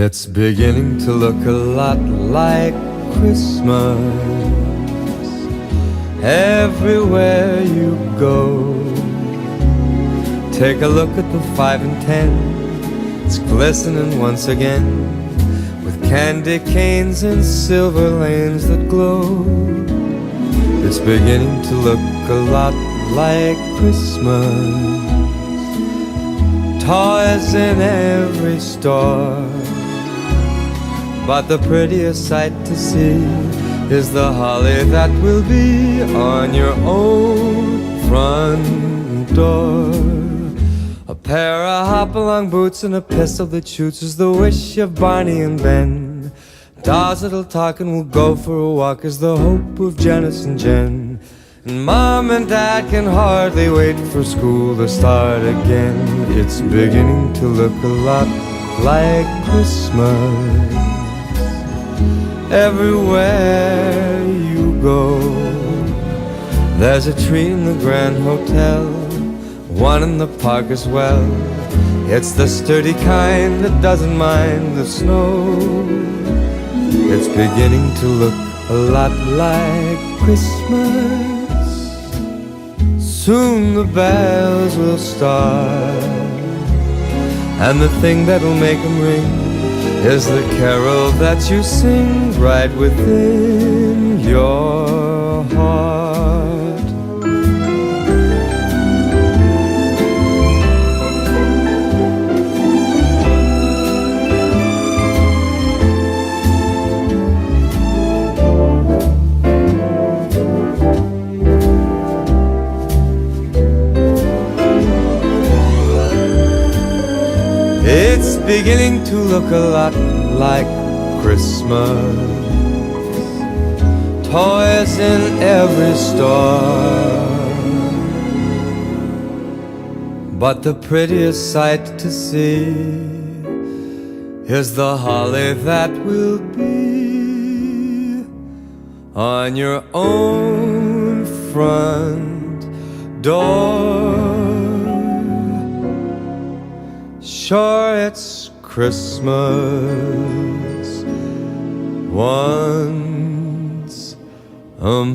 It's beginning to look a lot like Christmas everywhere you go. Take a look at the 5 and 10. It's glistening once again with candy canes and silver lanes that glow. It's beginning to look a lot like Christmas. Toys in every store, but the prettiest sight to see is the holly that will be on your own front door. A pair of hop-along boots and a pistol that shoots is the wish of Barney and Ben. Dolls that'll talk and will go for a walk is the hope of Janice and Jen. And Mom and Dad can hardly wait for school to start again. It's beginning to look a lot like Christmas everywhere you go. There's a tree in the Grand Hotel, one in the park as well. It's the sturdy kind that doesn't mind the snow. It's beginning to look a lot like Christmas. Soon the bells will start, and the thing that'll make them ring is the carol that you sing right within your heart. It's beginning to look a lot like Christmas. Toys in every store, but the prettiest sight to see is the holly that will be on your own front door. Sure, it's Christmas once more.